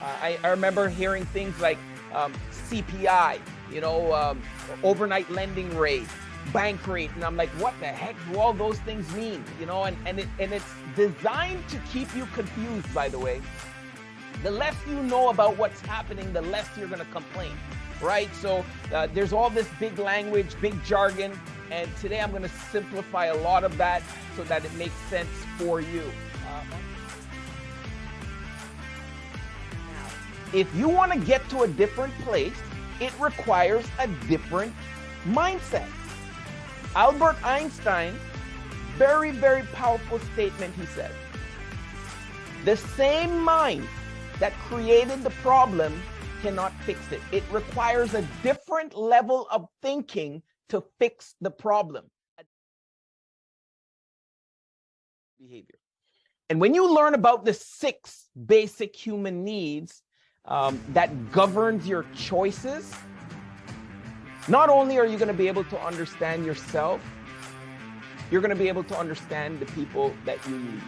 I remember hearing things like CPI, overnight lending rate, bank rate, and I'm like, what the heck do all those things mean? And it's designed to keep you confused, by the way. The less you know about what's happening, the less you're going to complain, right? So there's all this big language, big jargon, and today I'm going to simplify a lot of that so that it makes sense for you. If you want to get to a different place, it requires a different mindset. Albert Einstein, very, very powerful statement, he said. The same mind that created the problem cannot fix it. It requires a different level of thinking to fix the problem. Behavior. And when you learn about the 6 basic human needs that governs your choices, not only are you going to be able to understand yourself, you're going to be able to understand the people that you need.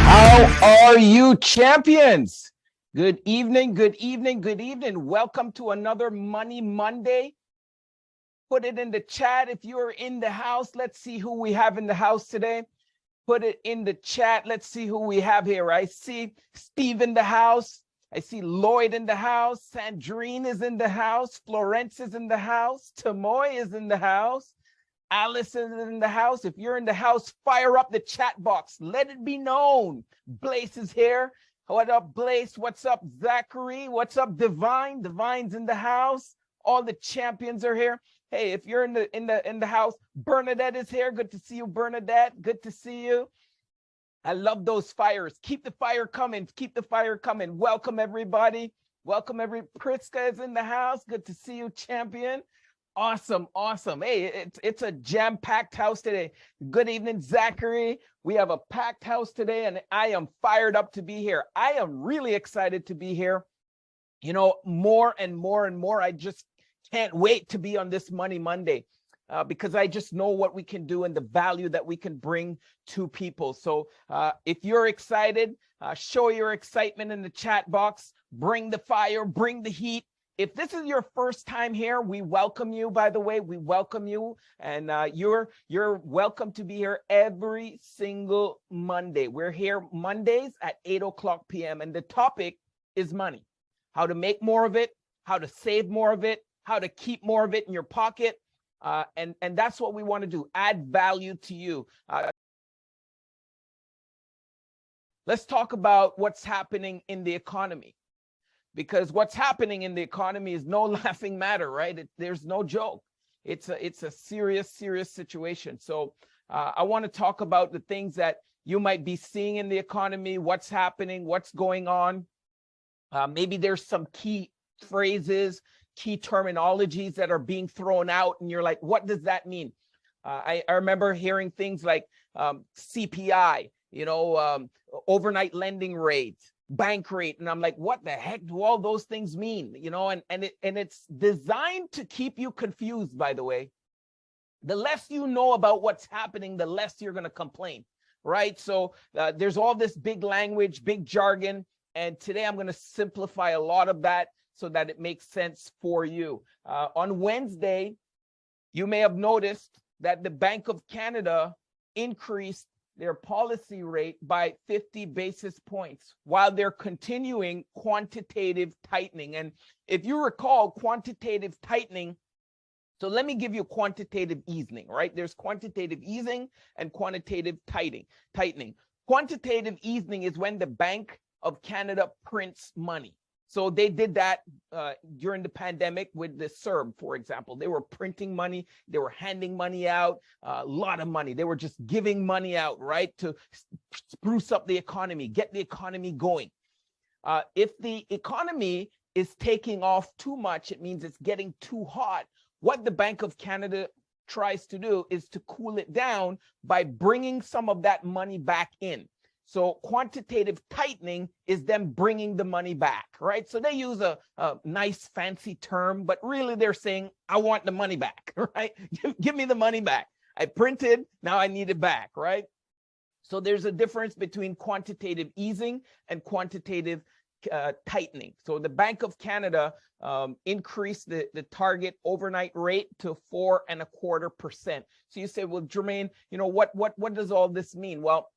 How are you, champions? Good evening, good evening, good evening. Welcome to another Money Monday. Put it in the chat if you're in the house. Let's see who we have in the house today. Put it in the chat. Let's see who we have here. I see Steve in the house. I see Lloyd in the house. Sandrine is in the house. Florence is in the house. Tamoy is in the house. Alice is in the house. If you're in the house, fire up the chat box. Let it be known. Blaze is here. What up, Blaze? What's up, Zachary? What's up, Divine? Divine's in the house. All the champions are here. Hey, if you're in the house, Bernadette is here. Good to see you, Bernadette. Good to see you. I love those fires. Keep the fire coming. Keep the fire coming. Welcome, everybody. Welcome, Priska is in the house. Good to see you, champion. Awesome, awesome. Hey, it's a jam-packed house today. Good evening, Zachary. We have a packed house today, and I am fired up to be here. I am really excited to be here. More and more and more. I just can't wait to be on this Money Monday because I just know what we can do and the value that we can bring to people. So if you're excited, show your excitement in the chat box. Bring the fire, bring the heat. If this is your first time here, we welcome you, by the way. We welcome you, and you're welcome to be here every single Monday. We're here Mondays at 8:00 p.m., and the topic is money. How to make more of it, how to save more of it, how to keep more of it in your pocket. And that's what we want to do, add value to you. Let's talk about what's happening in the economy, because what's happening in the economy is no laughing matter, right? There's no joke. It's a serious, serious situation. So I want to talk about the things that you might be seeing in the economy, what's happening, what's going on. Maybe there's some key phrases, key terminologies that are being thrown out, and you're like, what does that mean? I remember hearing things like CPI, overnight lending rate, bank rate, and I'm like, what the heck do all those things mean? And it's designed to keep you confused, by the way. The less you know about what's happening, the less you're going to complain, right? So there's all this big language, big jargon, and today I'm going to simplify a lot of that so that it makes sense for you. On Wednesday, you may have noticed that the Bank of Canada increased their policy rate by 50 basis points while they're continuing quantitative tightening. And if you recall, quantitative tightening, so let me give you quantitative easing, right? There's quantitative easing and quantitative tightening. Quantitative easing is when the Bank of Canada prints money. So they did that during the pandemic with the CERB, for example. They were printing money. They were handing money out, a lot of money. They were just giving money out, right, to spruce up the economy, get the economy going. If the economy is taking off too much, it means it's getting too hot. What the Bank of Canada tries to do is to cool it down by bringing some of that money back in. So quantitative tightening is them bringing the money back, right? So they use a nice fancy term, but really they're saying, I want the money back, right? Give me the money back. I printed, now I need it back, right? So there's a difference between quantitative easing and quantitative tightening. So the Bank of Canada increased the target overnight rate to 4.25%. So you say, well, Jermaine, you know, what does all this mean? Well,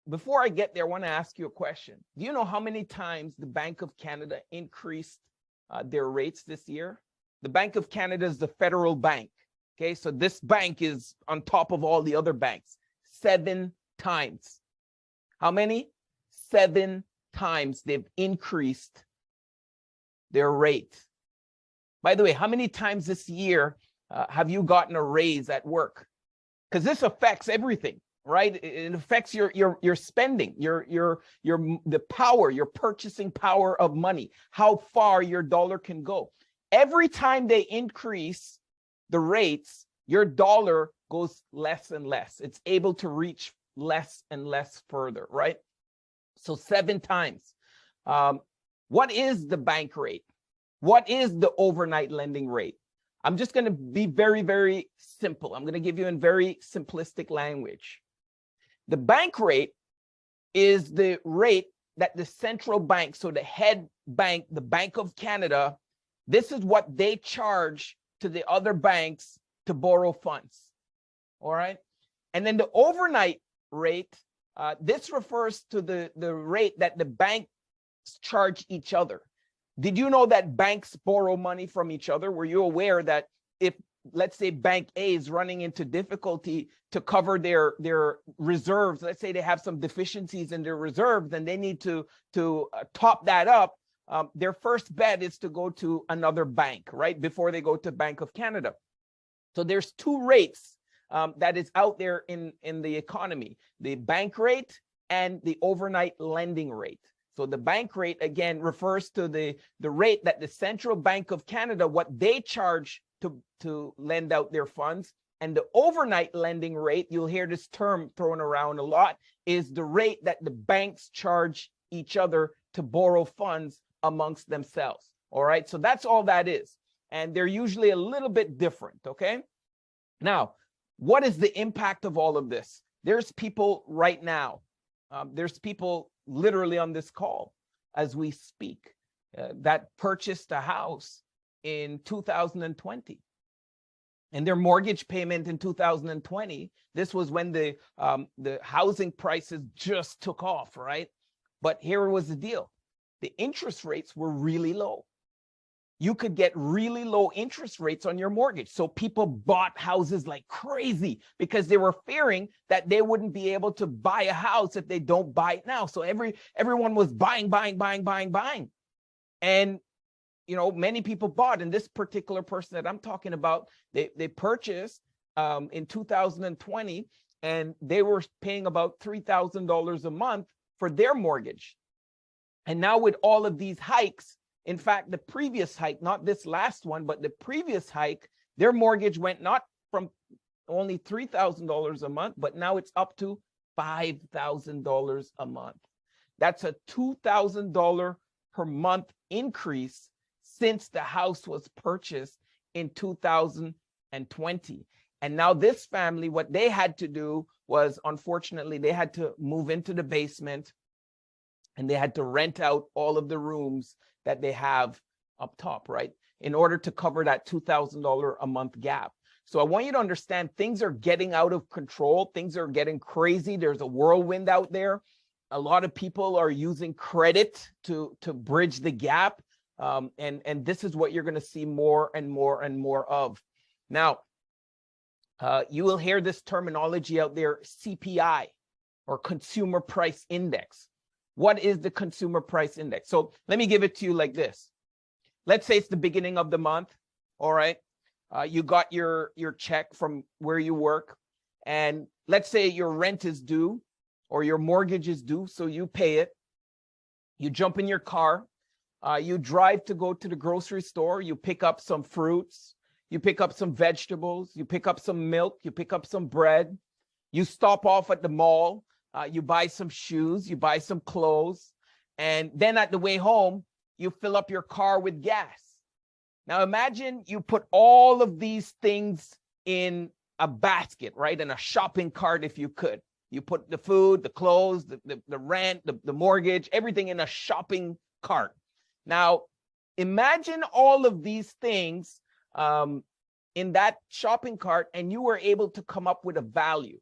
before I get there, I want to ask you a question. Do you know how many times the Bank of Canada increased their rates this year? The Bank of Canada is the federal bank. Okay, so this bank is on top of all the other banks. 7 times. How many? 7 times they've increased their rate. By the way, how many times this year have you gotten a raise at work? Because this affects everything, right? It affects your spending, the power, your purchasing power of money, how far your dollar can go. Every time they increase the rates, your dollar goes less and less. It's able to reach less and less further, right? So 7 times. What is the bank rate? What is the overnight lending rate? I'm just going to be very, very simple. I'm going to give you in very simplistic language. The bank rate is the rate that the central bank, so the head bank, the Bank of Canada, this is what they charge to the other banks to borrow funds. All right. And then the overnight rate, this refers to the rate that the banks charge each other. Did you know that banks borrow money from each other? Were you aware that if, let's say, Bank A is running into difficulty to cover their reserves, let's say they have some deficiencies in their reserves and they need to top that up, their first bet is to go to another bank, right, before they go to Bank of Canada. So there's 2 rates that is out there in the economy, the bank rate and the overnight lending rate. So the bank rate, again, refers to the rate that the Central Bank of Canada, what they charge to lend out their funds. And the overnight lending rate, you'll hear this term thrown around a lot, is the rate that the banks charge each other to borrow funds amongst themselves. All right, so that's all that is. And they're usually a little bit different, okay? Now, what is the impact of all of this? There's people right now, there's people literally on this call as we speak that purchased a house in 2020. And their mortgage payment in 2020, this was when the housing prices just took off, right? But here was the deal. The interest rates were really low. You could get really low interest rates on your mortgage. So people bought houses like crazy because they were fearing that they wouldn't be able to buy a house if they don't buy it now. So everyone was buying. And, you know, many people bought. And this particular person that I'm talking about, they purchased in 2020, and they were paying about $3,000 a month for their mortgage. And now with all of these hikes, in fact, the previous hike, not this last one, but the previous hike, their mortgage went not from only $3,000 a month, but now it's up to $5,000 a month. That's a $2,000 per month increase since the house was purchased in 2020. And now this family, what they had to do was, unfortunately, they had to move into the basement and they had to rent out all of the rooms that they have up top, right, in order to cover that $2,000 a month gap. So I want you to understand things are getting out of control. Things are getting crazy. There's a whirlwind out there. A lot of people are using credit to bridge the gap. And this is what you're going to see more and more and more of. Now, you will hear this terminology out there, CPI, or Consumer Price Index. What is the Consumer Price Index? So let me give it to you like this. Let's say it's the beginning of the month. All right. You got your check from where you work. And let's say your rent is due or your mortgage is due. So you pay it. You jump in your car. You drive to go to the grocery store. You pick up some fruits. You pick up some vegetables. You pick up some milk. You pick up some bread. You stop off at the mall. You buy some shoes, you buy some clothes, and then at the way home, you fill up your car with gas. Now imagine you put all of these things in a basket, right? In a shopping cart, if you could. You put the food, the clothes, the rent, the mortgage, everything in a shopping cart. Now, imagine all of these things in that shopping cart, and you were able to come up with a value.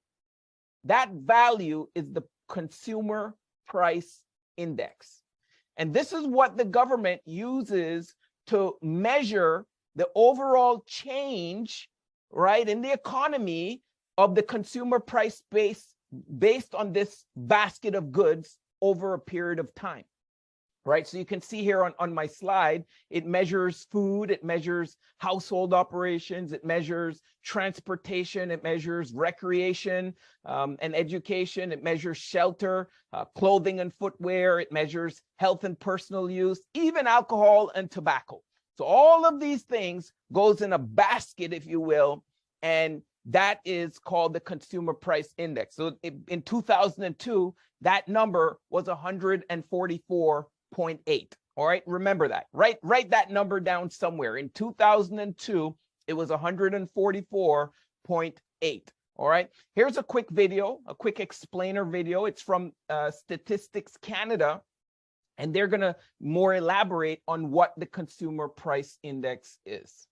That value is the consumer price index. And this is what the government uses to measure the overall change, right, in the economy of the consumer price based on this basket of goods over a period of time, right? So you can see here on my slide, it measures food, it measures household operations, it measures transportation, it measures recreation and education, it measures shelter, clothing and footwear, it measures health and personal use, even alcohol and tobacco. So all of these things goes in a basket, if you will, and that is called the consumer price index. So in 2002, that number was 144.8. All right, remember that. Write that number down somewhere. In 2002, it was 144.8. All right, here's a quick video, a quick explainer video. It's from Statistics Canada, and they're going to more elaborate on what the consumer price index is.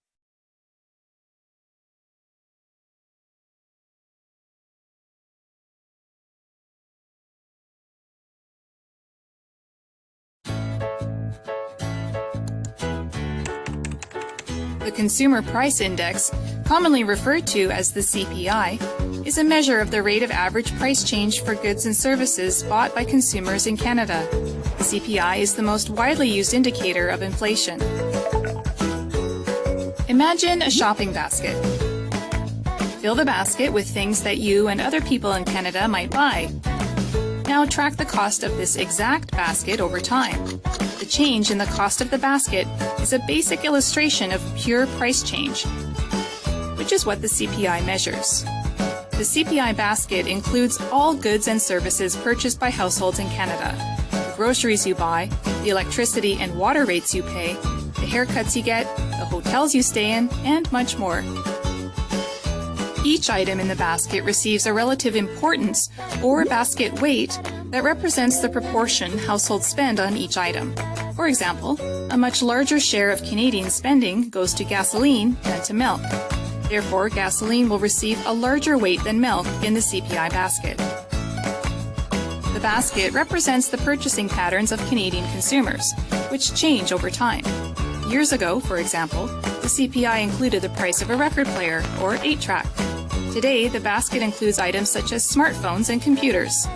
The Consumer Price Index, commonly referred to as the CPI, is a measure of the rate of average price change for goods and services bought by consumers in Canada. The CPI is the most widely used indicator of inflation. Imagine a shopping basket. Fill the basket with things that you and other people in Canada might buy. Now track the cost of this exact basket over time. The change in the cost of the basket is a basic illustration of pure price change, which is what the CPI measures. The CPI basket includes all goods and services purchased by households in Canada, the groceries you buy, the electricity and water rates you pay, the haircuts you get, the hotels you stay in, and much more. Each item in the basket receives a relative importance or basket weight that represents the proportion households spend on each item. For example, a much larger share of Canadian spending goes to gasoline than to milk. Therefore, gasoline will receive a larger weight than milk in the CPI basket. The basket represents the purchasing patterns of Canadian consumers, which change over time. Years ago, for example, the CPI included the price of a record player or 8-track. Today, the basket includes items such as smartphones and computers.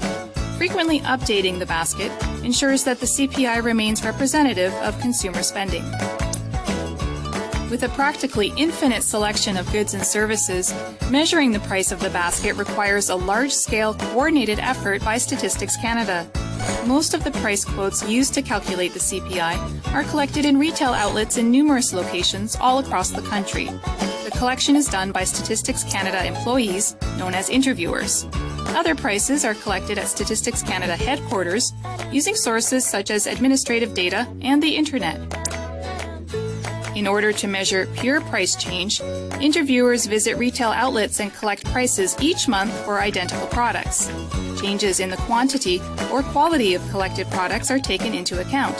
Frequently updating the basket ensures that the CPI remains representative of consumer spending. With a practically infinite selection of goods and services, measuring the price of the basket requires a large-scale coordinated effort by Statistics Canada. Most of the price quotes used to calculate the CPI are collected in retail outlets in numerous locations all across the country. The collection is done by Statistics Canada employees, known as interviewers. Other prices are collected at Statistics Canada headquarters using sources such as administrative data and the Internet. In order to measure pure price change, interviewers visit retail outlets and collect prices each month for identical products. Changes in the quantity or quality of collected products are taken into account.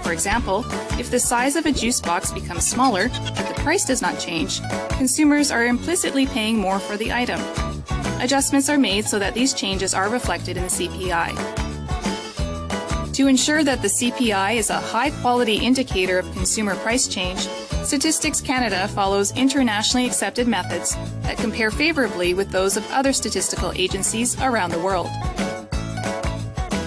For example, if the size of a juice box becomes smaller, but the price does not change, consumers are implicitly paying more for the item. Adjustments are made so that these changes are reflected in the CPI. To ensure that the CPI is a high-quality indicator of consumer price change, Statistics Canada follows internationally accepted methods that compare favorably with those of other statistical agencies around the world.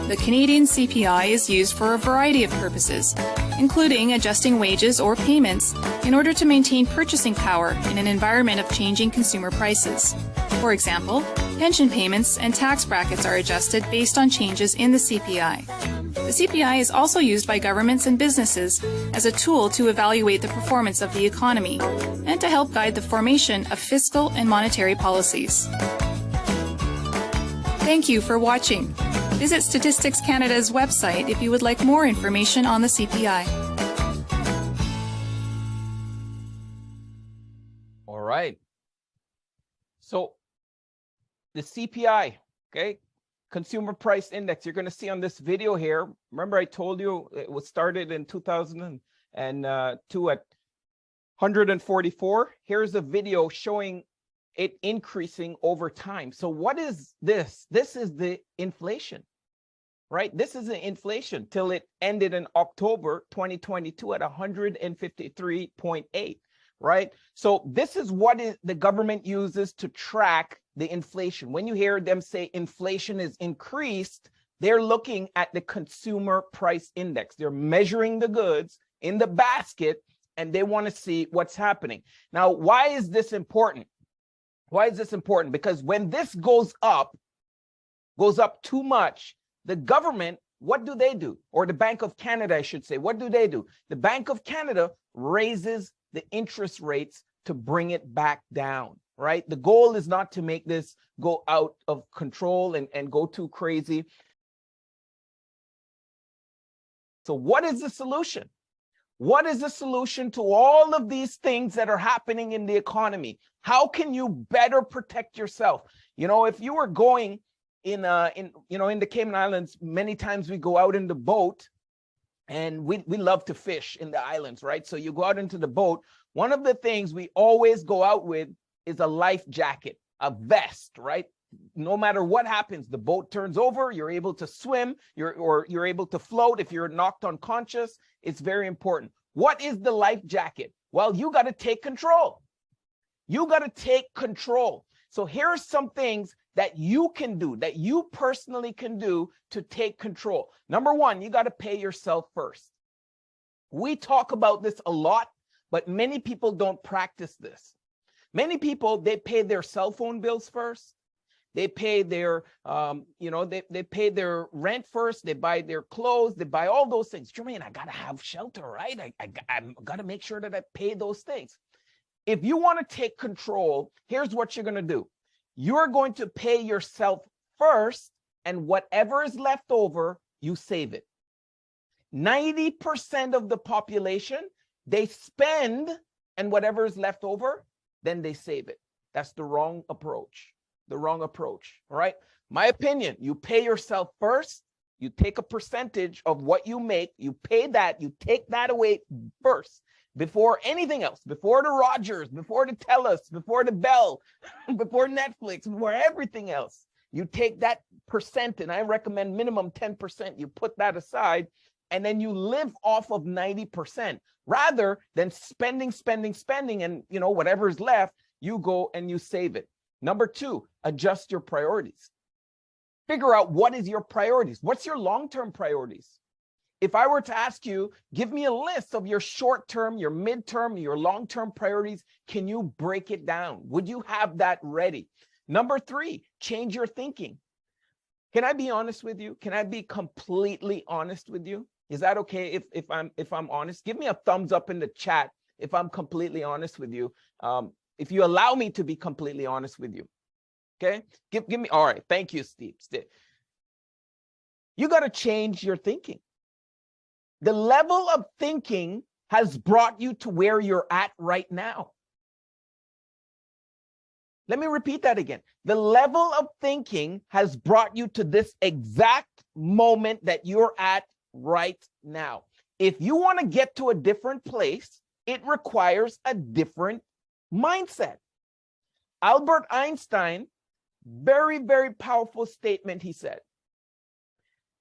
The Canadian CPI is used for a variety of purposes, including adjusting wages or payments in order to maintain purchasing power in an environment of changing consumer prices. For example, pension payments and tax brackets are adjusted based on changes in the CPI. The CPI is also used by governments and businesses as a tool to evaluate the performance of the economy and to help guide the formation of fiscal and monetary policies. Thank you for watching. Visit Statistics Canada's website if you would like more information on the CPI. All right. So the CPI, okay, Consumer Price Index, you're going to see on this video here. Remember, I told you it was started in 2002 at 144. Here's a video showing it increasing over time. So what is this? This is the inflation, right? This is the inflation till it ended in October 2022 at 153.8, right? So this is what the government uses to track the inflation. When you hear them say inflation is increased, they're looking at the Consumer Price Index. They're measuring the goods in the basket and they want to see what's happening. Now, why is this important? Why is this important? Because when this goes up too much, the government, what do? Or the Bank of Canada, I should say, what do? The Bank of Canada raises the interest rates to bring it back down, right? The goal is not to make this go out of control and go too crazy. So what is the solution? What is the solution to all of these things that are happening in the economy? How can you better protect yourself? You know, if you were going in the Cayman Islands, many times we go out in the boat and we love to fish in the islands, right? So you go out into the boat. One of the things we always go out with is a life jacket, a vest, right? No matter what happens, the boat turns over, you're able to swim, you're able to float. If you're knocked unconscious, it's very important. What is the life jacket? Well, you got to take control. You got to take control. So here are some things that you can do, that you personally can do to take control. Number one, you got to pay yourself first. We talk about this a lot, but many people don't practice this. Many people, they pay their cell phone bills first. They pay their, they pay their rent first. They buy their clothes. They buy all those things. Jermaine, I got to have shelter, right? I got to make sure that I pay those things. If you want to take control, here's what you're going to do. You're going to pay yourself first, and whatever is left over, you save it. 90% of the population, they spend, and whatever is left over, then they save it. That's the wrong approach. The wrong approach. All right. My opinion, you pay yourself first. You take a percentage of what you make. You pay that. You take that away first before anything else, before the Rogers, before the TELUS, before the Bell, before Netflix, before everything else. You take that percent, and I recommend minimum 10%. You put that aside, and then you live off of 90% rather than spending, and whatever is left, you go and you save it. Number two, adjust your priorities. Figure out what is your priorities. What's your long-term priorities? If I were to ask you, give me a list of your short-term, your mid-term, your long-term priorities, can you break it down? Would you have that ready? Number three, change your thinking. Can I be honest with you? Can I be completely honest with you? Is that okay if I'm honest? Give me a thumbs up in the chat if I'm completely honest with you. If you allow me to be completely honest with you. Okay? Give me, all right. Thank you, Steve. You got to change your thinking. The level of thinking has brought you to where you're at right now. Let me repeat that again. The level of thinking has brought you to this exact moment that you're at right now. If you want to get to a different place, it requires a different mindset. Albert Einstein, very, very powerful statement, he said.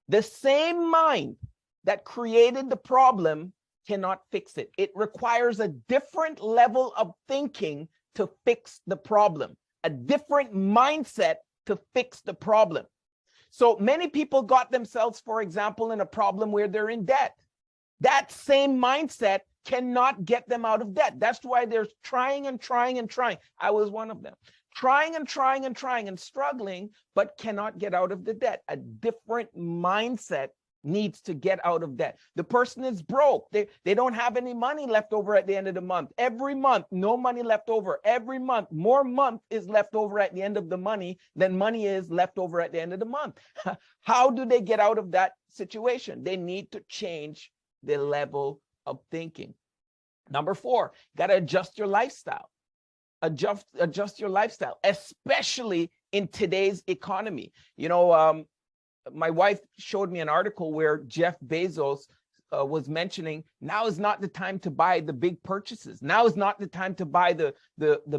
The same mind that created the problem cannot fix it. It requires a different level of thinking to fix the problem, a different mindset to fix the problem. So many people got themselves, for example, in a problem where they're in debt. That same mindset cannot get them out of debt. That's why they're trying and trying and trying. I was one of them. Trying and trying and trying and struggling, but cannot get out of the debt. A different mindset needs to get out of debt. The person is broke. They don't have any money left over at the end of the month. Every month, no money left over. Every month, more month is left over at the end of the money than money is left over at the end of the month. How do they get out of that situation? They need to change the level of thinking. Number four, got to adjust your lifestyle. adjust your lifestyle, especially in today's economy. My wife showed me an article where Jeff Bezos was mentioning now is not the time to buy the big purchases. Now is not the time to buy the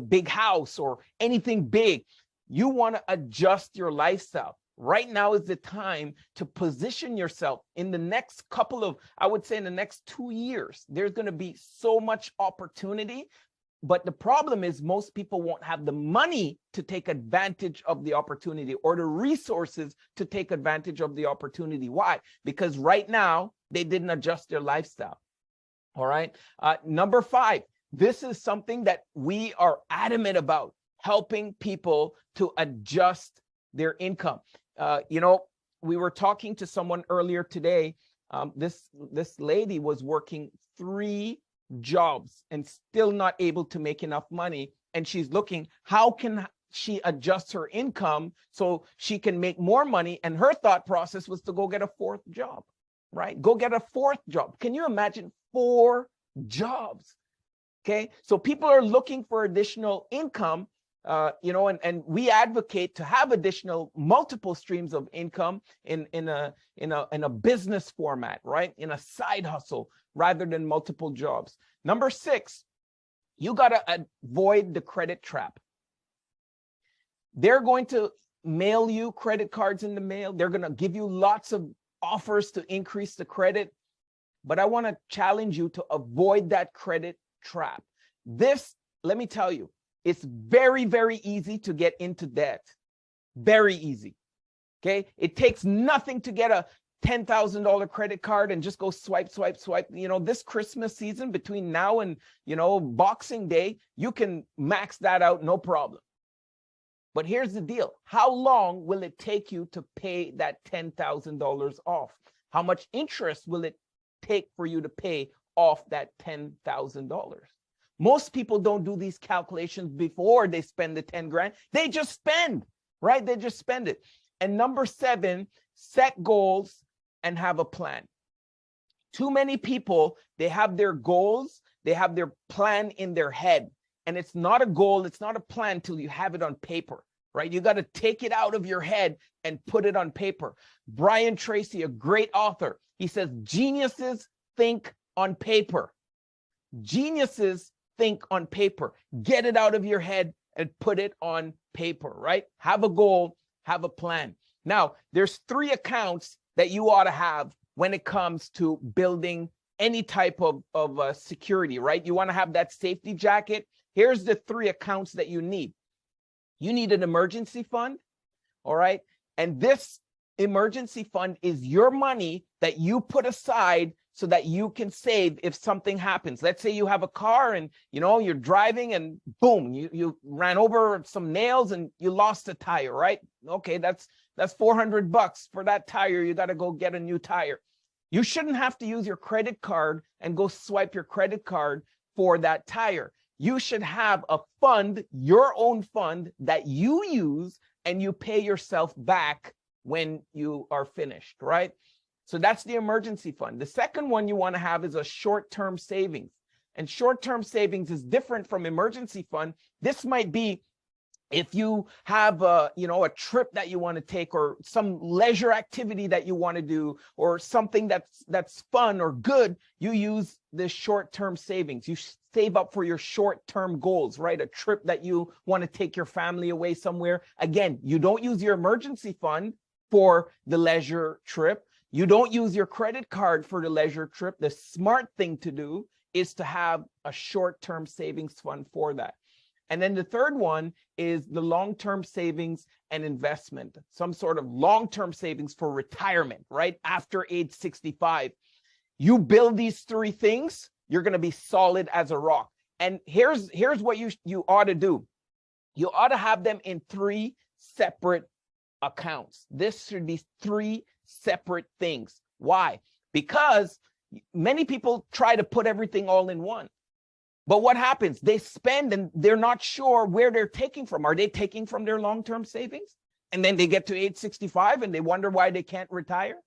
big house or anything big. You want to adjust your lifestyle. Right now is the time to position yourself in the next I would say in the next 2 years. There's going to be so much opportunity. But the problem is most people won't have the money to take advantage of the opportunity or the resources to take advantage of the opportunity. Why? Because right now they didn't adjust their lifestyle. All right. Number 5, this is something that we are adamant about, helping people to adjust their income. We were talking to someone earlier today. This lady was working 3 jobs and still not able to make enough money, and she's looking how can she adjust her income so she can make more money, and her thought process was to go get a 4th job, right? Go get a 4th job. Can you imagine 4 jobs? Okay, so people are looking for additional income, and we advocate to have additional multiple streams of income in a business format, right? In a side hustle rather than multiple jobs. Number 6, you got to avoid the credit trap. They're going to mail you credit cards in the mail. They're going to give you lots of offers to increase the credit. But I want to challenge you to avoid that credit trap. This, let me tell you, it's very, very easy to get into debt. Very easy. Okay. It takes nothing to get a $10,000 credit card and just go swipe. This Christmas season between now and, Boxing Day, you can max that out, no problem. But here's the deal. How long will it take you to pay that $10,000 off? How much interest will it take for you to pay off that $10,000? Most people don't do these calculations before they spend the 10 grand. They just spend, right? They just spend it. And number 7, set goals and have a plan. Too many people, they have their goals, they have their plan in their head. And it's not a goal, it's not a plan till you have it on paper, right? You got to take it out of your head and put it on paper. Brian Tracy, a great author, he says, geniuses think on paper. Geniuses think on paper. Get it out of your head and put it on paper, right? Have a goal, have a plan. Now, there's 3 accounts that you ought to have when it comes to building any type of security, right? You want to have that safety jacket. Here's the 3 accounts that you need. You need an emergency fund, all right? And this emergency fund is your money that you put aside so that you can save if something happens. Let's say you have a car and you're driving and boom, you ran over some nails and you lost a tire, right? Okay, that's $400 for that tire. You got to go get a new tire. You shouldn't have to use your credit card and go swipe your credit card for that tire. You should have a fund, your own fund that you use and you pay yourself back when you are finished, right? So that's the emergency fund. The second one you want to have is a short-term savings. And short-term savings is different from emergency fund. This might be if you have a trip that you want to take, or some leisure activity that you want to do, or something that's fun or good, you use this short-term savings. You save up for your short-term goals, right? A trip that you want to take your family away somewhere. Again, you don't use your emergency fund for the leisure trip. You don't use your credit card for the leisure trip. The smart thing to do is to have a short-term savings fund for that. And then the third one is the long-term savings and investment, some sort of long-term savings for retirement, right? After age 65. You build these 3 things, you're going to be solid as a rock. And here's what you ought to do. You ought to have them in 3 separate accounts. This should be 3 separate things. Why? Because many people try to put everything all in one. But what happens? They spend and they're not sure where they're taking from. Are they taking from their long-term savings? And then they get to age 65 and they wonder why they can't retire?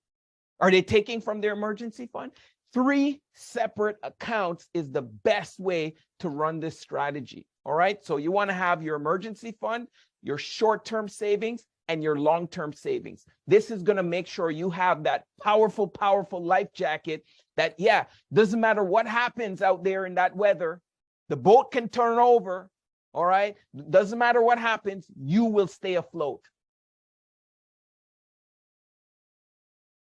Are they taking from their emergency fund? 3 separate accounts is the best way to run this strategy. All right. So you want to have your emergency fund, your short-term savings, and your long-term savings. This is going to make sure you have that powerful, powerful life jacket that, yeah, doesn't matter what happens out there in that weather, the boat can turn over. All right. Doesn't matter what happens, you will stay afloat.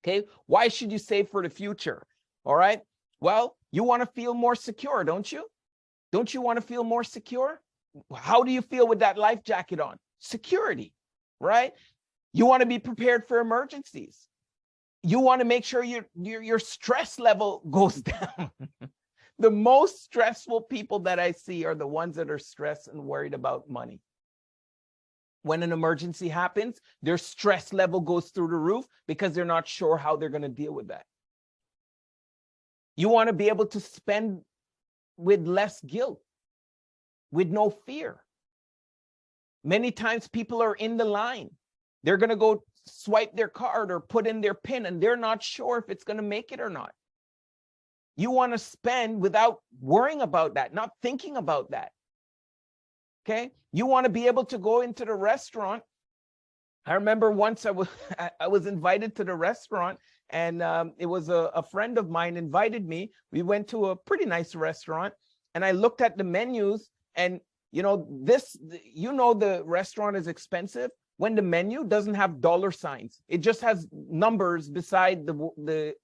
Okay. Why should you save for the future? All right. Well, you want to feel more secure, don't you? Don't you want to feel more secure? How do you feel with that life jacket on? Security, right? You want to be prepared for emergencies. You want to make sure your stress level goes down. The most stressful people that I see are the ones that are stressed and worried about money. When an emergency happens, their stress level goes through the roof because they're not sure how they're going to deal with that. You want to be able to spend with less guilt, with no fear. Many times people are in the line. They're going to go swipe their card or put in their PIN, and they're not sure if it's going to make it or not. You want to spend without worrying about that, not thinking about that. Okay? You want to be able to go into the restaurant. I remember once I was invited to the restaurant, and it was a friend of mine invited me. We went to a pretty nice restaurant, and I looked at the menus, and the restaurant is expensive when the menu doesn't have dollar signs. It just has numbers beside the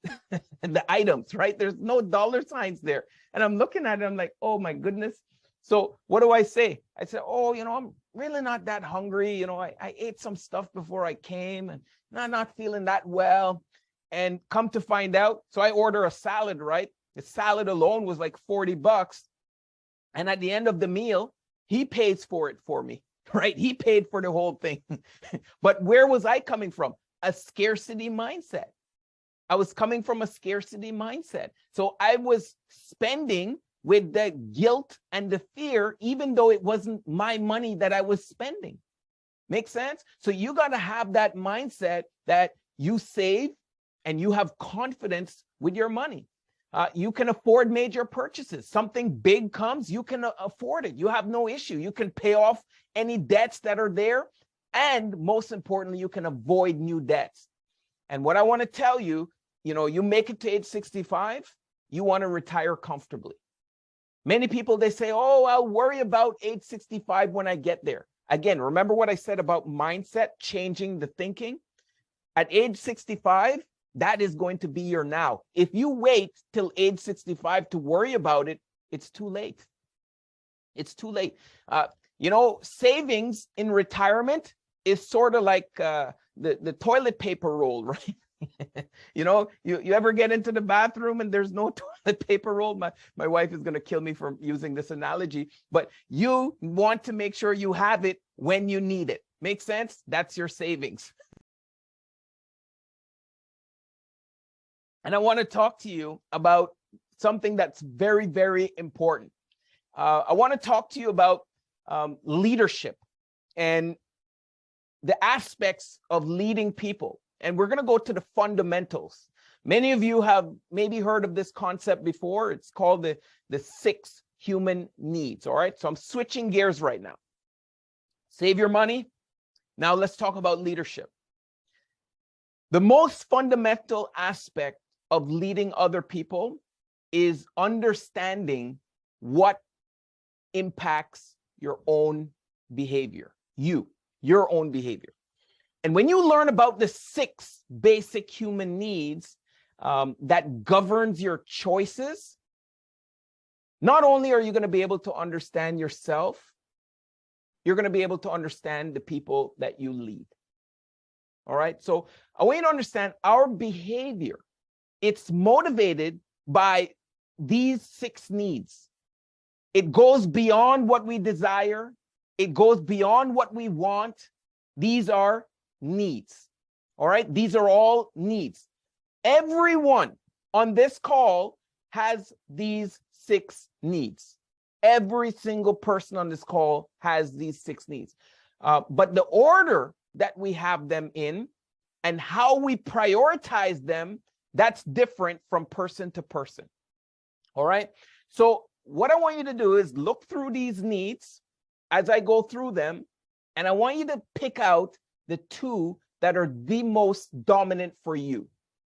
the items, right? There's no dollar signs there. And I'm looking at it, I'm like, oh my goodness. So what do I say? I said, oh, I'm really not that hungry. I ate some stuff before I came, and I'm not feeling that well. And come to find out, so I order a salad, right? The salad alone was like $40. And at the end of the meal, he pays for it for me, right? He paid for the whole thing. But where was I coming from? A scarcity mindset. I was coming from a scarcity mindset. So I was spending with the guilt and the fear, even though it wasn't my money that I was spending. Make sense? So you got to have that mindset that you save and you have confidence with your money. You can afford major purchases. Something big comes, you can afford it. You have no issue. You can pay off any debts that are there. And most importantly, you can avoid new debts. And what I want to tell you, you make it to age 65, you want to retire comfortably. Many people, they say, oh, I'll worry about age 65 when I get there. Again, remember what I said about mindset, changing the thinking? At age 65, that is going to be your now. If you wait till age 65 to worry about it, it's too late. It's too late. Savings in retirement is sort of like the toilet paper roll, right? You ever get into the bathroom and there's no toilet paper roll? My wife is going to kill me for using this analogy, but you want to make sure you have it when you need it. Make sense? That's your savings. And I want to talk to you about something that's very, very important. I want to talk to you about leadership and the aspects of leading people. And we're going to go to the fundamentals. Many of you have maybe heard of this concept before. It's called the 6 human needs. All right. So I'm switching gears right now. Save your money. Now let's talk about leadership. The most fundamental aspect of leading other people is understanding what impacts your own behavior, your own behavior. And when you learn about the 6 basic human needs that governs your choices, not only are you going to be able to understand yourself, you're going to be able to understand the people that you lead. All right. So I want you to understand our behavior. It's motivated by these 6 needs. It goes beyond what we desire. It goes beyond what we want. These are needs. All right. These are all needs. Everyone on this call has these 6 needs. Every single person on this call has these 6 needs. But the order that we have them in and how we prioritize them, that's different from person to person. All right. So what I want you to do is look through these needs as I go through them, and I want you to pick out the two that are the most dominant for you.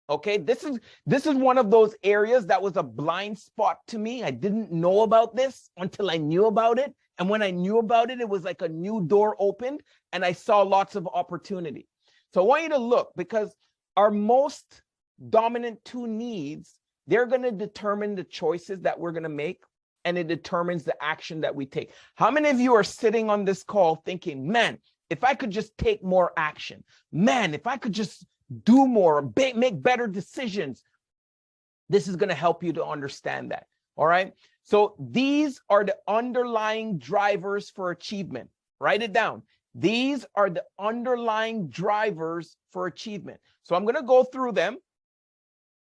Okay, this is one of those areas that was a blind spot to me. I didn't know about this until I knew about it. And when I knew about it, it was like a new door opened and I saw lots of opportunity. So I want you to look, because our most dominant two needs, they're going to determine the choices that we're going to make, and it determines the action that we take. How many of you are sitting on this call thinking, man, if I could just take more action, man, if I could just do more, make better decisions? This is going to help you to understand that. All right. So these are the underlying drivers for achievement. Write it down. These are the underlying drivers for achievement. So I'm going to go through them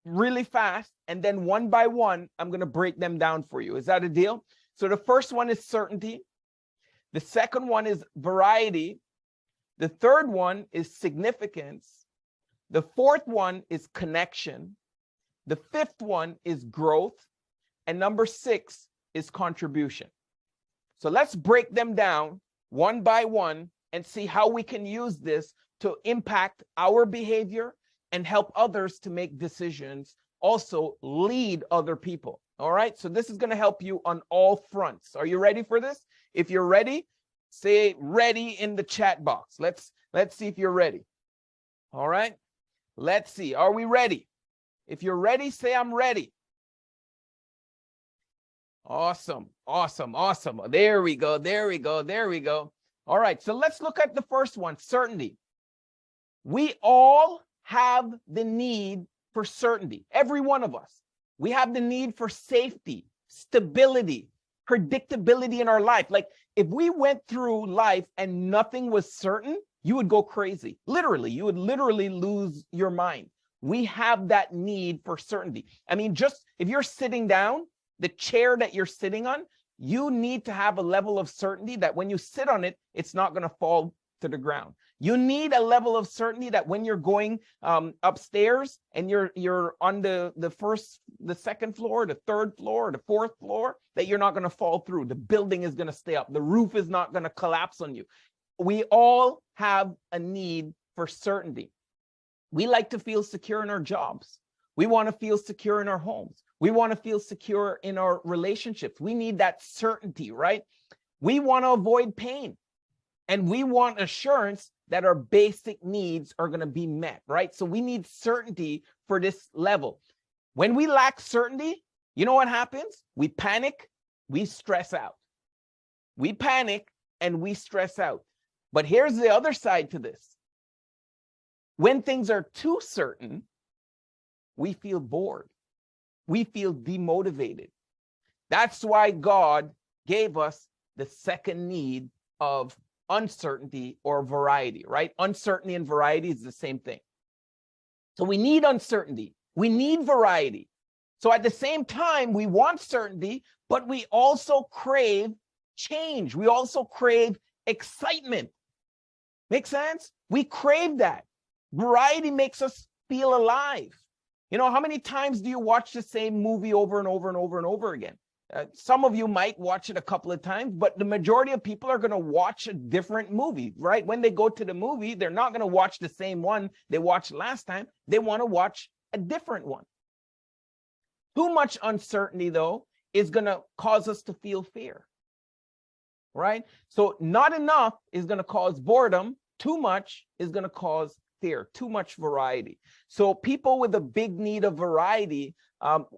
really fast, and then one by one, I'm going to break them down for you. Is that a deal? So the first one is certainty. The second one is variety. The third one is significance. The fourth one is connection. The fifth one is growth. And number 6 is contribution. So let's break them down one by one and see how we can use this to impact our behavior and help others to make decisions, also lead other people. All right, so this is going to help you on all fronts. Are you ready for this? If you're ready, say ready in the chat box. Let's see if you're ready. All right, let's see. Are we ready? If you're ready, say I'm ready. Awesome, awesome, awesome. There we go, there we go, there we go. All right, so let's look at the first one, certainty. We all have the need for certainty. Every one of us. We have the need for safety, stability, predictability in our life. Like if we went through life and nothing was certain, you would go crazy. Literally, you would literally lose your mind. We have that need for certainty. I mean, just if you're sitting down, the chair that you're sitting on, you need to have a level of certainty that when you sit on it, it's not going to fall to the ground. You need a level of certainty that when you're going upstairs and you're on the second floor, the third floor, the fourth floor, that you're not going to fall through. The building is going to stay up. The roof is not going to collapse on you. We all have a need for certainty. We like to feel secure in our jobs. We want to feel secure in our homes. We want to feel secure in our relationships. We need that certainty, right? We want to avoid pain. And we want assurance that our basic needs are going to be met, right? So we need certainty for this level. When we lack certainty, you know what happens? We panic, we stress out. We panic and we stress out. But here's the other side to this. When things are too certain, we feel bored. We feel demotivated. That's why God gave us the second need of uncertainty or variety, right? Uncertainty and variety is the same thing. So we need uncertainty. We need variety. So at the same time, we want certainty, but we also crave change. We also crave excitement. Make sense? We crave that. Variety makes us feel alive. You know, how many times do you watch the same movie over and over and over and over again? Some of you might watch it a couple of times, but the majority of people are going to watch a different movie, right? When they go to the movie, they're not going to watch the same one they watched last time. They want to watch a different one. Too much uncertainty, though, is going to cause us to feel fear, right? So not enough is going to cause boredom. Too much is going to cause fear, too much variety. So people with a big need of variety,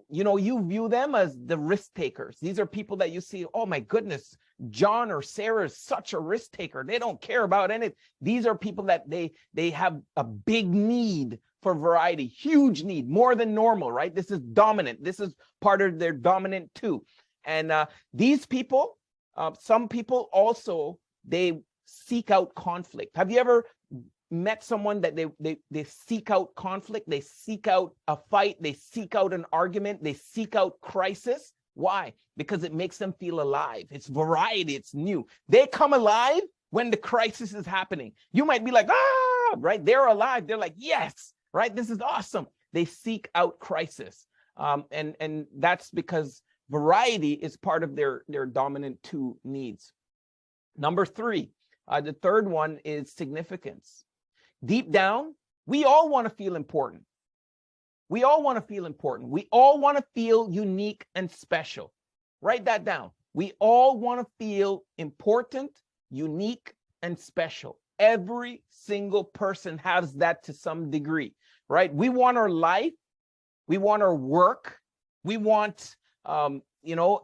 you view them as the risk takers. These are people that you see, oh my goodness, John or Sarah is such a risk taker. They don't care about anything. These are people that they have a big need for variety, huge need, more than normal, right? This is dominant. This is part of their dominant too. And these people, some people also, they seek out conflict. Have you ever met someone that they seek out conflict, they seek out a fight, they seek out an argument, they seek out crisis? Why? Because it makes them feel alive. It's variety, it's new. They come alive when the crisis is happening. You might be like, ah, right? They're alive. They're like, yes, right? This is awesome. They seek out crisis. And that's because variety is part of their dominant two needs. Number three, the third one is significance. Deep down, we all want to feel important. We all want to feel important. We all want to feel unique and special. Write that down. We all want to feel important, unique, and special. Every single person has that to some degree, right? We want our life. We want our work. We want,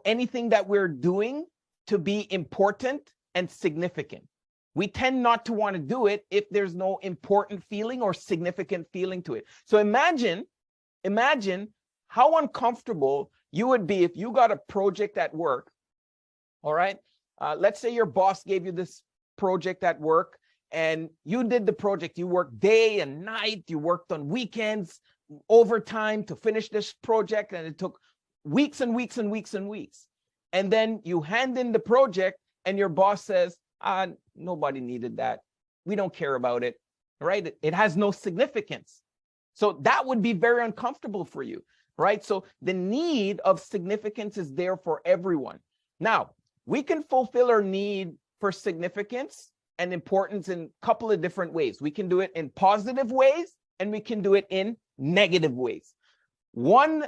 anything that we're doing to be important and significant. We tend not to want to do it if there's no important feeling or significant feeling to it. So imagine how uncomfortable you would be if you got a project at work. All right. Let's say your boss gave you this project at work and you did the project. You worked day and night. You worked on weekends, overtime to finish this project. And it took weeks and weeks and weeks and weeks. And then you hand in the project and your boss says, nobody needed that. We don't care about it, right? It has no significance. So that would be very uncomfortable for you, right? So the need of significance is there for everyone. Now, we can fulfill our need for significance and importance in a couple of different ways. We can do it in positive ways and we can do it in negative ways. One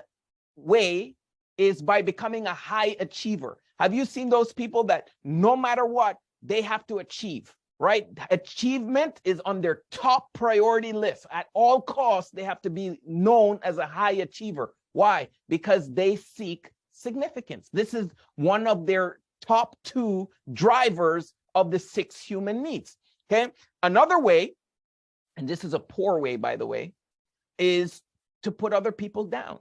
way is by becoming a high achiever. Have you seen those people that no matter what, they have to achieve, right? Achievement is on their top priority list. At all costs, they have to be known as a high achiever. Why? Because they seek significance. This is one of their top two drivers of the 6 human needs. Okay. Another way, and this is a poor way, by the way, is to put other people down.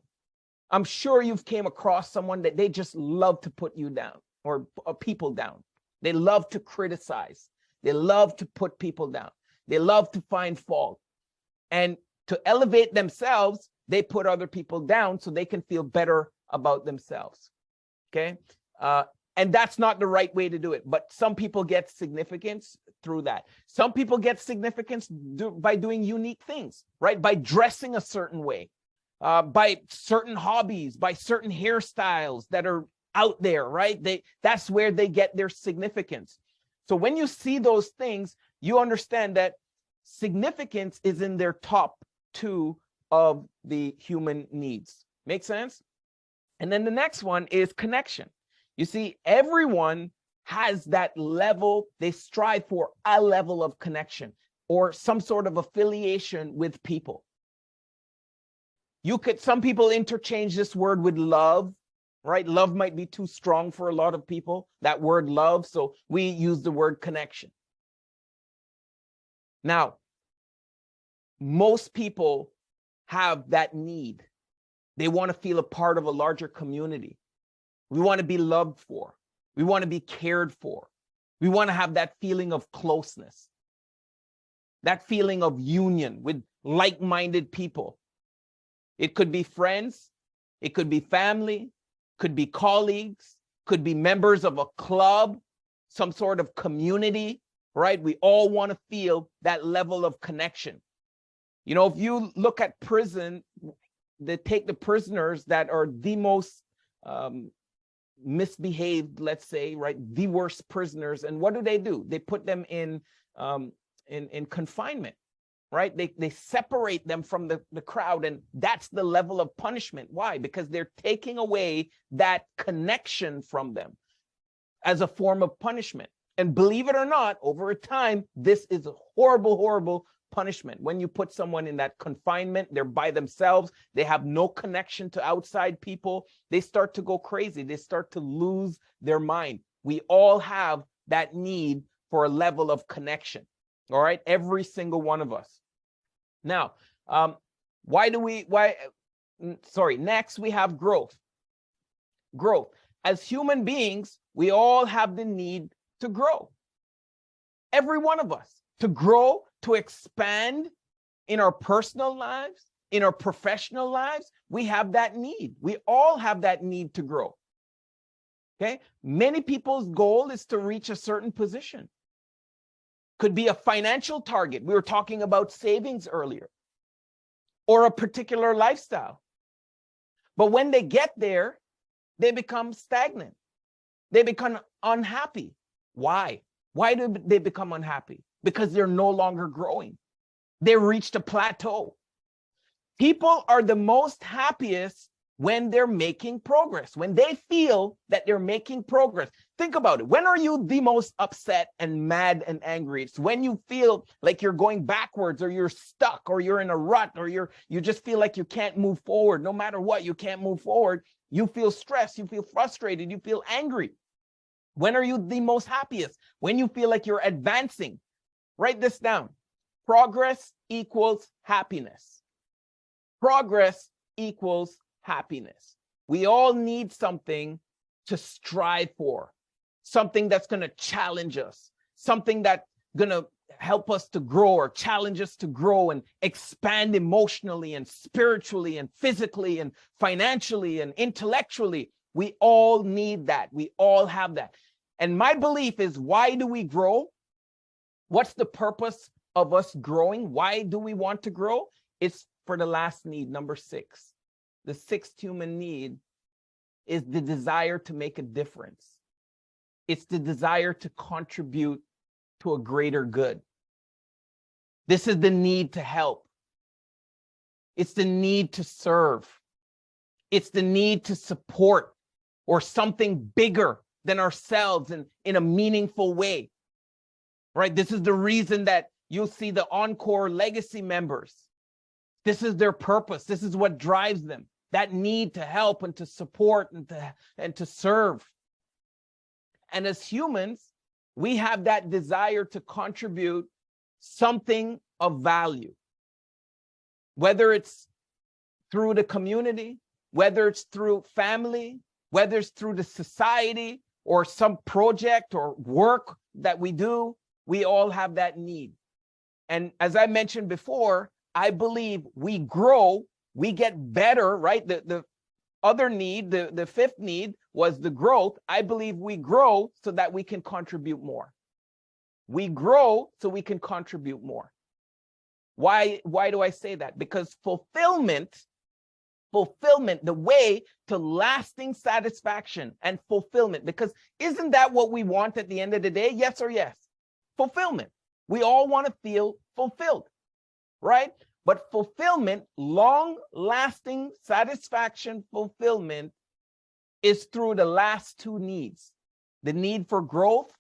I'm sure you've came across someone that they just love to put you down or people down. They love to criticize. They love to put people down. They love to find fault. And to elevate themselves, they put other people down so they can feel better about themselves. Okay. And that's not the right way to do it. But some people get significance through that. Some people get significance by doing unique things, right? By dressing a certain way, by certain hobbies, by certain hairstyles that are out there, right? That's where they get their significance. So when you see those things, you understand that significance is in their top 2 of the human needs. Make sense? And then the next one is connection. You see, everyone has that level. They strive for a level of connection or some sort of affiliation with people. Some people interchange this word with love, right? Love might be too strong for a lot of people, that word love. So we use the word connection. Now, most people have that need. They want to feel a part of a larger community. We want to be loved for. We want to be cared for. We want to have that feeling of closeness, that feeling of union with like-minded people. It could be friends. It could be family. Could be colleagues, could be members of a club, some sort of community, right? We all want to feel that level of connection. You know, if you look at prison, they take the prisoners that are the most misbehaved, let's say, right? The worst prisoners. And what do? They put them in confinement. Right? They separate them from the crowd, and that's the level of punishment. Why? Because they're taking away that connection from them as a form of punishment. And believe it or not, over time, this is a horrible, horrible punishment. When you put someone in that confinement, they're by themselves, they have no connection to outside people, they start to go crazy. They start to lose their mind. We all have that need for a level of connection. All right, every single one of us. Now, next we have growth. Growth. As human beings, we all have the need to grow. Every one of us, to grow, to expand in our personal lives, in our professional lives, we have that need. We all have that need to grow. Okay? Many people's goal is to reach a certain position. Could be a financial target. We were talking about savings earlier, or a particular lifestyle. But when they get there, they become stagnant. They become unhappy. Why? Why do they become unhappy? Because they're no longer growing. They reached a plateau. People are the most happiest when they're making progress, when they feel that they're making progress. Think about it. When are you the most upset and mad and angry? It's when you feel like you're going backwards, or you're stuck, or you're in a rut, or you just feel like you can't move forward. No matter what, you can't move forward. You feel stressed, you feel frustrated, you feel angry. When are you the most happiest? When you feel like you're advancing. Write this down. Progress equals happiness. Progress equals happiness. We all need something to strive for, something that's going to challenge us, something that's going to help us to grow, or challenge us to grow and expand emotionally and spiritually and physically and financially and intellectually. We all need that. We all have that. And my belief is, why do we grow? What's the purpose of us growing? Why do we want to grow? It's for the last need, number 6. The 6th human need is the desire to make a difference. It's the desire to contribute to a greater good. This is the need to help. It's the need to serve. It's the need to support, or something bigger than ourselves, and in a meaningful way. Right? This is the reason that you'll see the Encore legacy members. This is their purpose. This is what drives them. That need to help and to support and to serve. And as humans, we have that desire to contribute something of value. Whether it's through the community, whether it's through family, whether it's through the society, or some project or work that we do, we all have that need. And as I mentioned before, I believe we grow, we get better, right? The other need, the 5th need was the growth. I believe we grow so that we can contribute more. We grow so we can contribute more. Why do I say that? Because fulfillment, the way to lasting satisfaction and fulfillment, because isn't that what we want at the end of the day? Yes or yes? Fulfillment. We all want to feel fulfilled, right? But fulfillment, long-lasting satisfaction, fulfillment, is through the last 2 needs, the need for growth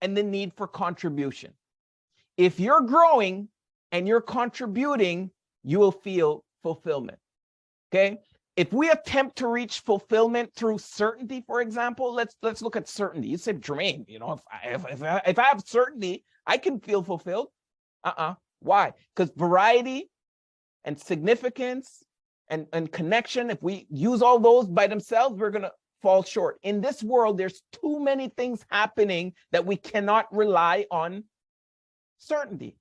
and the need for contribution. If you're growing and you're contributing, you will feel fulfillment, okay? If we attempt to reach fulfillment through certainty, for example, let's look at certainty. You said, Jermaine, if I have certainty, I can feel fulfilled. Why? Because variety and significance and connection, if we use all those by themselves, we're going to fall short. In this world, there's too many things happening that we cannot rely on certainty.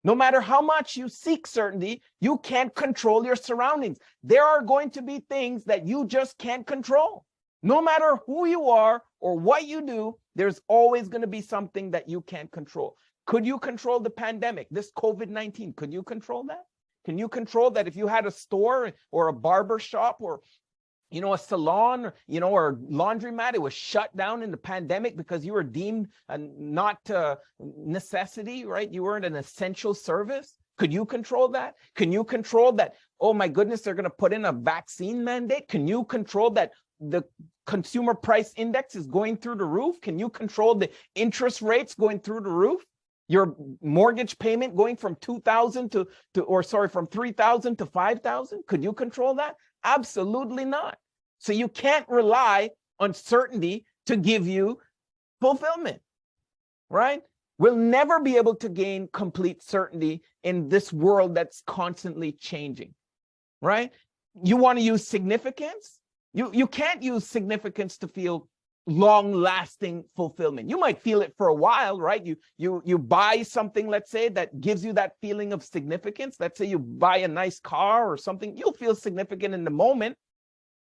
No matter how much you seek certainty, you can't control your surroundings. There are going to be things that you just can't control. No matter who you are or what you do, there's always going to be something that you can't control. Could you control the pandemic, this COVID-19? Could you control that? Can you control that if you had a store or a barber shop or a salon, or a laundromat, it was shut down in the pandemic because you were deemed not necessity, right? You weren't an essential service. Could you control that? Can you control that? Oh my goodness, they're going to put in a vaccine mandate. Can you control that the consumer price index is going through the roof? Can you control the interest rates going through the roof? Your mortgage payment going from $2,000 from $3,000 to $5,000? Could you control that? Absolutely not. So you can't rely on certainty to give you fulfillment, right? We'll never be able to gain complete certainty in this world that's constantly changing, right? You want to use significance? You can't use significance to feel long-lasting fulfillment. You might feel it for a while, right? You buy something, let's say, that gives you that feeling of significance. Let's say you buy a nice car or something. You'll feel significant in the moment,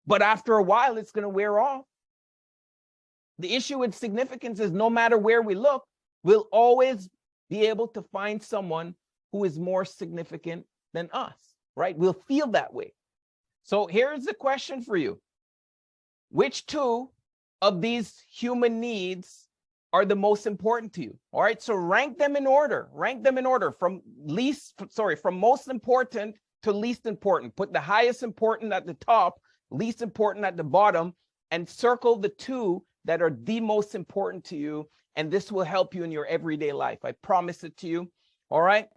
but after a while, it's going to wear off. The issue with significance is no matter where we look, we'll always be able to find someone who is more significant than us, right? We'll feel that way. So here's the question for you. Which 2 of these human needs are the most important to you. All right, so rank them in order. Rank them in order from most important to least important. Put the highest important at the top, least important at the bottom, and circle the two that are the most important to you. And this will help you in your everyday life. I promise it to you. All right.